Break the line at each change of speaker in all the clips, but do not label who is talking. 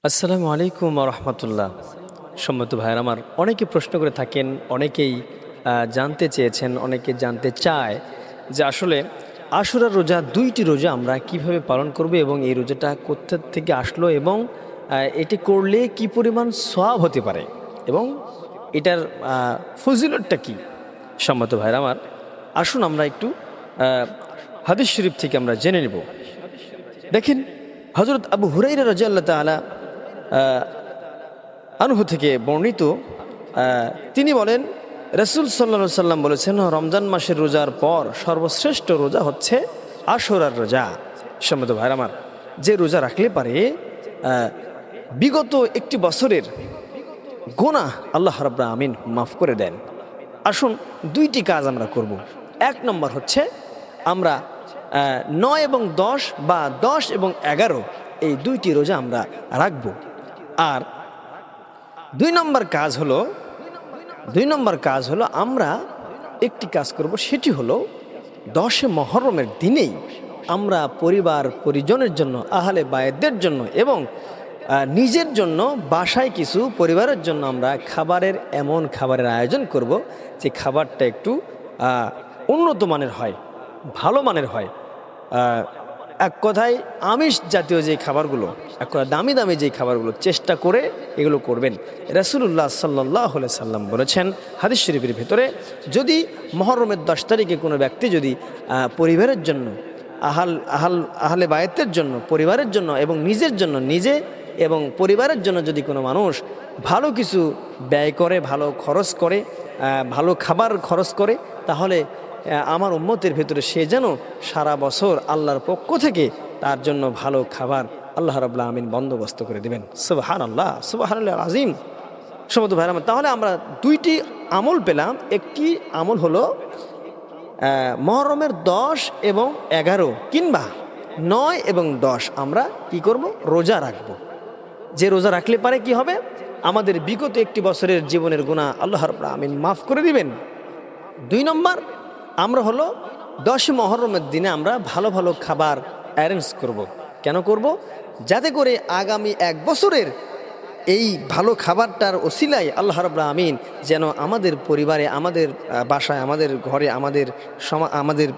আসসালামু আলাইকুম রহমতুল্লাহ। সম্মত ভাইয়ের আমার অনেকে প্রশ্ন করে থাকেন, অনেকেই জানতে চেয়েছেন, অনেকে জানতে চায় যে আসলে আশুরার রোজা, দুইটি রোজা আমরা কিভাবে পালন করব এবং এই রোজাটা কোথা থেকে আসলো এবং এটি করলে কি পরিমাণ সওয়াব হতে পারে এবং এটার ফজিলতটা কি। সম্মত ভাইয়ের আমার, আসুন আমরা একটু হাদিস শরীফ থেকে আমরা জেনে নেব। দেখেন, হযরত আবু হুরায়রা রাদিয়াল্লাহু তাআলা আনহু থেকে বর্ণিত, তিনি বলেন, রাসূল সাল্লাল্লাহু আলাইহি সাল্লাম বলেছেন, রমজান মাসের রোজার পর সর্বশ্রেষ্ঠ রোজা হচ্ছে আশুরার রোজা। সম্মানিত ভাইরা আমার, যে রোজা রাখলে পারে বিগত একটি বছরের গুনাহ আল্লাহ রাব্বুল আমিন মাফ করে দেন। আসুন দুইটি কাজ আমরা করব। এক নম্বর হচ্ছে আমরা 9 এবং 10 বা 10 এবং 11 এই দুইটি রোজা আমরা রাখব। আর দুই নম্বর কাজ হলো আমরা একটি কাজ করব, সেটি হলো 10 মুহররমের দিনেই আমরা পরিবার পরিজনের জন্য, আহলে বায়তদের জন্য এবং নিজের জন্য বাসায় কিছু পরিবারের জন্য আমরা এমন খাবারের আয়োজন করব যে খাবারটা একটু উন্নত মানের হয়, ভালো মানের হয়। এক কথায় আমিষ জাতীয় যে খাবারগুলো, এক কথায় দামি দামি যে খাবারগুলো চেষ্টা করে এগুলো করবেন। রাসূলুল্লাহ সাল্লাল্লাহু আলাইহি সাল্লাম বলেছেন হাদিস শরীফের ভিতরে, যদি মুহররমের 10 তারিখে কোনো ব্যক্তি যদি পরিবারের জন্য, আহলে বায়তের জন্য, পরিবারের জন্য এবং নিজের জন্য, নিজে এবং পরিবারের জন্য যদি কোনো মানুষ ভালো কিছু ব্যয় করে, ভালো খরচ করে, ভালো খাবার খরচ করে, তাহলে আমার উম্মতের ভেতরে সে যেন সারা বছর আল্লাহর পক্ষ থেকে তার জন্য ভালো খাবার আল্লাহ রাব্বুল আমিন বন্দোবস্ত করে দেবেন। সুবহানাল্লাহ, সুবহানাল্লাহ আযীম। সমস্ত ভাইরা, তাহলে আমরা দুইটি আমল পেলাম। একটি আমল হলো মুহররমের 10 এবং 11 কিংবা 9 এবং 10 আমরা কি করব? রোজা রাখব। যে রোজা রাখলে পারে কি হবে? আমাদের বিগত একটি বছরের জীবনের গুনাহ আল্লাহ রাব্বুল আমিন মাফ করে দিবেন। 2 নম্বর, আমরা হলো 10 মুহররমের দিনে আমরা ভালো ভালো খাবার অ্যারেঞ্জ করব। কেন করব? যাতে করে আগামী এক বছরের এই ভালো খাবারটার ওসিলায় আল্লাহ রাব্বুল আমিন যেন আমাদের পরিবারে, আমাদের বাসায়, আমাদের ঘরে, আমাদের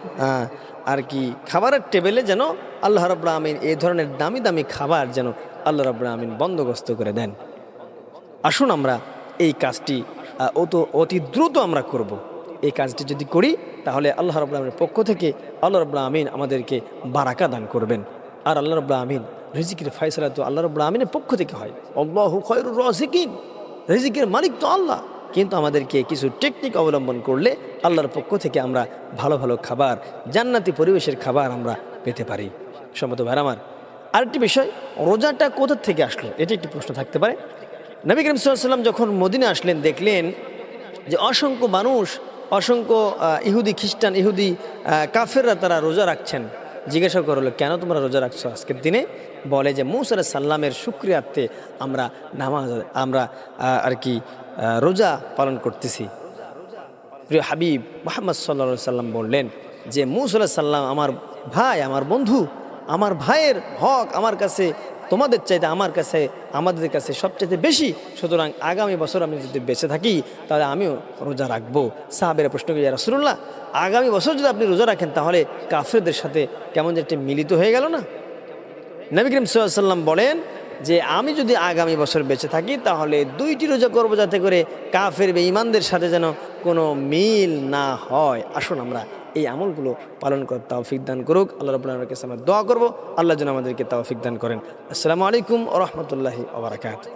আর কি খাবারের টেবিলে যেন আল্লাহ রাব্বুল আমিন এই ধরনের দামি দামি খাবার যেন আল্লাহ রাব্বুল আমিন বন্দোবস্ত করে দেন। আসুন আমরা এই কাজটি অতি দ্রুত আমরা করব। এই কাজটি যদি করি তাহলে আল্লাহ রাব্বুল আমিনের পক্ষ থেকে আল্লাহ রাব্বুল আমিন আমাদেরকে বারাকা দান করবেন। আর আল্লাহ রাব্বুল আমিন রিজিকের ফয়সালা তো আল্লাহ রাব্বুল আমিনের পক্ষ থেকে হয়। আল্লাহু খায়রুর রাযিকিন, রিজিকের মালিক তো আল্লাহ। কিন্তু আমাদেরকে কিছু টেকনিক অবলম্বন করলে আল্লাহর পক্ষ থেকে আমরা ভালো ভালো খাবার, জান্নাতি পরিবেশের খাবার আমরা পেতে পারি। সম্মত ভাইরা আমার, আরেকটি বিষয়, রোজাটা কোথা থেকে আসলো, এটি একটি প্রশ্ন থাকতে পারে। নবী করিম সাল্লাল্লাহু আলাইহি ওয়াসাল্লাম যখন মদিনা আসলেন, দেখলেন যে অসংখ্য মানুষ, অসংখ্য ইহুদি, খ্রিস্টান, কাফেররা তারা রোজা রাখছেন। জিজ্ঞাসা করলো, কেন তোমরা রোজা রাখছো আজকের দিনে? বলে যে মুসা আলাইহিস সালামের শুকরিয়ার্থে আমরা রোজা পালন করতেছি। প্রিয় হাবিব মুহাম্মদ সাল্লাল্লাহু আলাইহি সাল্লাম বললেন যে মুসা আলাইহিস সালাম আমার ভাই, আমার বন্ধু, আমার ভাইয়ের হক আমার কাছে, তোমাদের চাইতে আমাদের কাছে সবচেয়ে বেশি। সুতরাং আগামী বছর আমি যদি বেঁচে থাকি তাহলে আমিও রোজা রাখবো। সাহাবেরা প্রশ্ন করি, ইয়া রাসূলুল্লাহ, আগামী বছর যদি আপনি রোজা রাখেন তাহলে কাফেরদের সাথে কেমন যে একটা মিলিত হয়ে গেল না? নবী করিম সাল্লাল্লাহু আলাইহি ওয়াসাল্লাম বলেন যে আমি যদি আগামী বছর বেঁচে থাকি তাহলে 2টি রোজা করবো, যাতে করে কাফের বেঈমানদের সাথে যেন কোনো মিল না হয়। আসুন আমরা এই আমলগুলো পালন করার তৌফিক দান করুক আল্লাহ রাব্বুল আলামিনের কাছে আমরা দোয়া করব, আল্লাহ যেন আমাদেরকে তৌফিক দান করেন। আসসালামু আলাইকুম ওয়া রাহমাতুল্লাহি ওয়া বারাকাতুহু।